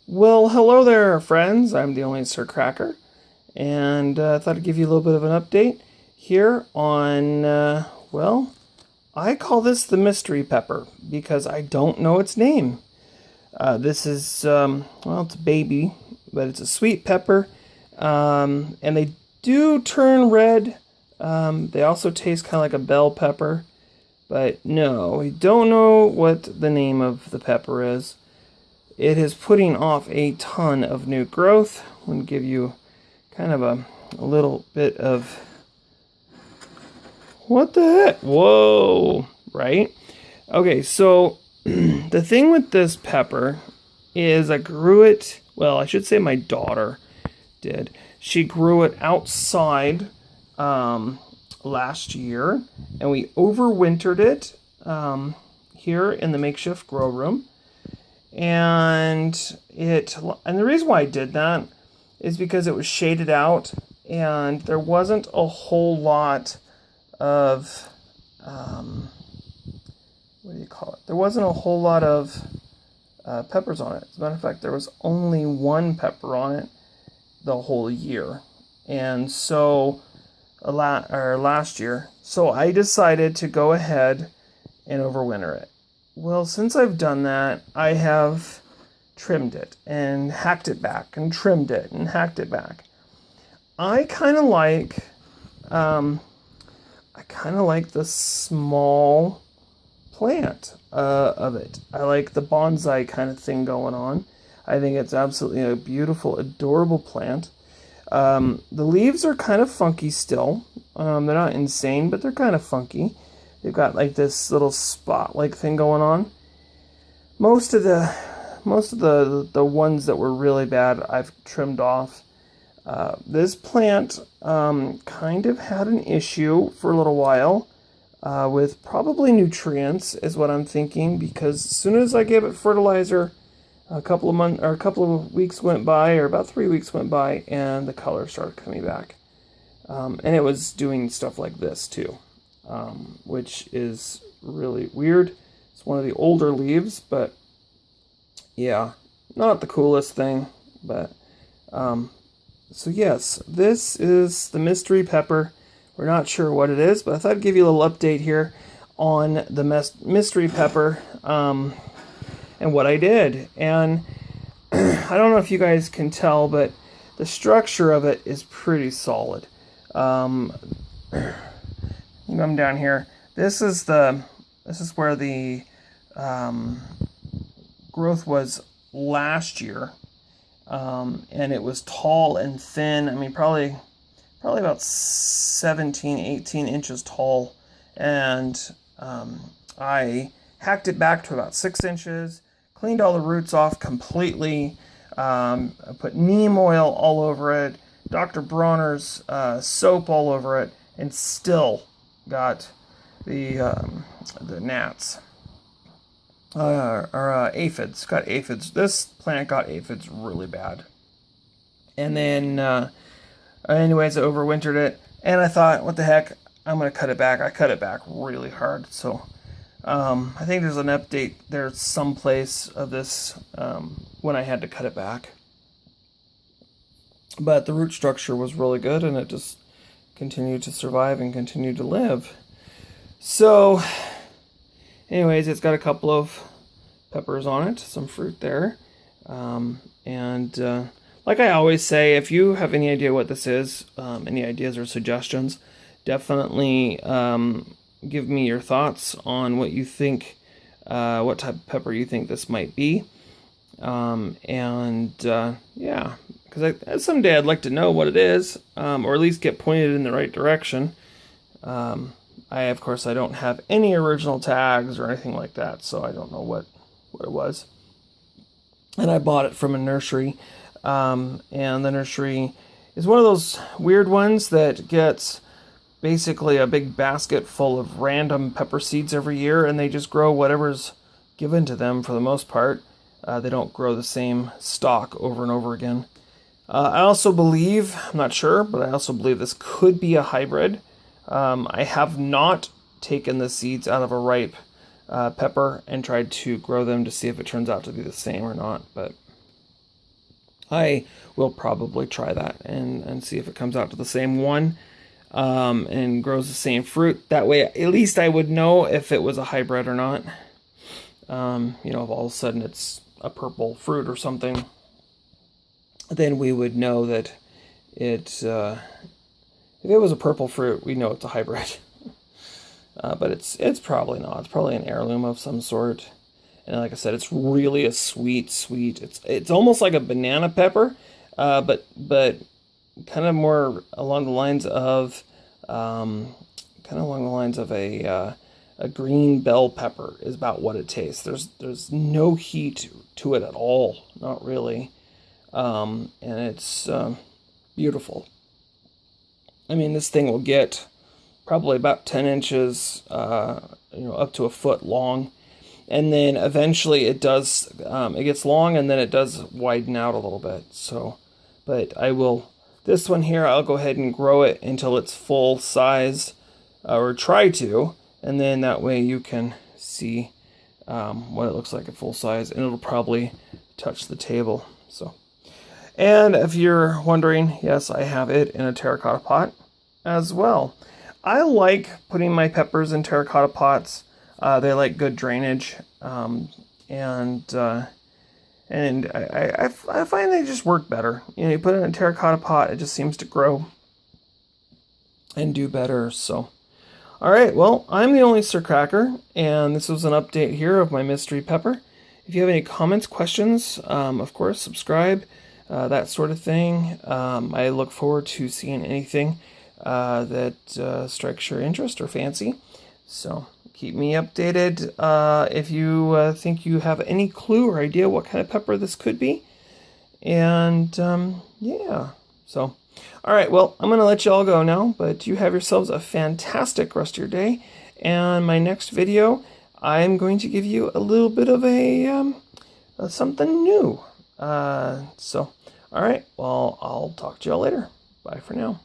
Well, hello there, friends. I'm the only Sir Cracker, and I thought I'd give you a little bit of an update here on, I call this the mystery pepper because I don't know its name. This is, it's a baby, but it's a sweet pepper, and they do turn red. They also taste kind of like a bell pepper, but no, we don't know what the name of the pepper is. It is putting off a ton of new growth. I'm going to give you kind of a little bit of... What the heck? Whoa! Right? Okay, so the thing with this pepper is I grew it... Well, I should say my daughter did. She grew it outside last year, and we overwintered it here in the makeshift grow room. And the reason why I did that is because it was shaded out and there wasn't a whole lot of there wasn't a whole lot of peppers on it. As a matter of fact, there was only one pepper on it the whole year. And so last year, so I decided to go ahead and overwinter it. Well, since I've done that, I have trimmed it and hacked it back and trimmed it and hacked it back. I kind of like the small plant of it. I like the bonsai kind of thing going on. I think it's absolutely a beautiful, adorable plant. The leaves are kind of funky still. They're not insane, but they're kind of funky. They've got like this little spot-like thing going on. Most of the ones that were really bad, I've trimmed off. This plant kind of had an issue for a little while with probably nutrients, is what I'm thinking. Because as soon as I gave it fertilizer, a couple of weeks went by, or about 3 weeks went by, and the color started coming back. And it was doing stuff like this too. Which is really weird. It's one of the older leaves, but yeah, not the coolest thing. But so yes, this is the mystery pepper. We're not sure what it is, but I thought I'd give you a little update here on the mystery pepper and what I did. And I don't know if you guys can tell, but the structure of it is pretty solid. Come down here. This is where the growth was last year, and it was tall and thin. I mean, probably about 17, 18 inches tall, and I hacked it back to about 6 inches, cleaned all the roots off completely. I put neem oil all over it, Dr. Bronner's soap all over it, and still got the gnats or aphids. Got aphids. This plant got aphids really bad. And then, anyways, I overwintered it, and I thought, what the heck? I'm gonna cut it back. I cut it back really hard. So, I think there's an update there someplace of this when I had to cut it back. But the root structure was really good, and it just continue to survive and continue to live. So, anyways, it's got a couple of peppers on it, some fruit there. Like I always say, if you have any idea what this is, any ideas or suggestions, definitely give me your thoughts on what you think, what type of pepper you think this might be. Yeah, because someday I'd like to know what it is, or at least get pointed in the right direction. Of course, I don't have any original tags or anything like that, so I don't know what it was. And I bought it from a nursery, and the nursery is one of those weird ones that gets basically a big basket full of random pepper seeds every year, and they just grow whatever's given to them for the most part. They don't grow the same stock over and over again. I also believe, I'm not sure, but I also believe this could be a hybrid. I have not taken the seeds out of a ripe pepper and tried to grow them to see if it turns out to be the same or not. But I will probably try that and see if it comes out to the same one and grows the same fruit. That way, at least I would know if it was a hybrid or not. You know, if all of a sudden it's a purple fruit or something, then we would know that if it was a purple fruit, we know it's a hybrid. But it's probably not. It's probably an heirloom of some sort. And like I said, it's really a sweet. It's almost like a banana pepper, but kind of more along the lines of a green bell pepper is about what it tastes. There's no heat to it at all, not really, and it's beautiful. I mean, this thing will get probably about 10 inches, up to a foot long. And then eventually it does, it gets long and then it does widen out a little bit. So, but this one here, I'll go ahead and grow it until it's full size, or try to. And then that way you can see what it looks like at full size, and it'll probably touch the table. So, and if you're wondering, yes, I have it in a terracotta pot as well. I like putting my peppers in terracotta pots. They like good drainage, and I find they just work better. You know, you put it in a terracotta pot, it just seems to grow and do better. So, all right, well, I'm the only Sir Cracker, and this was an update here of my mystery pepper. If you have any comments, questions, of course, subscribe, that sort of thing. I look forward to seeing anything that strikes your interest or fancy. So keep me updated if you think you have any clue or idea what kind of pepper this could be. And yeah, so all right, well, I'm going to let you all go now, but you have yourselves a fantastic rest of your day. And my next video, I'm going to give you a little bit of something new. So, all right, well, I'll talk to y'all later. Bye for now.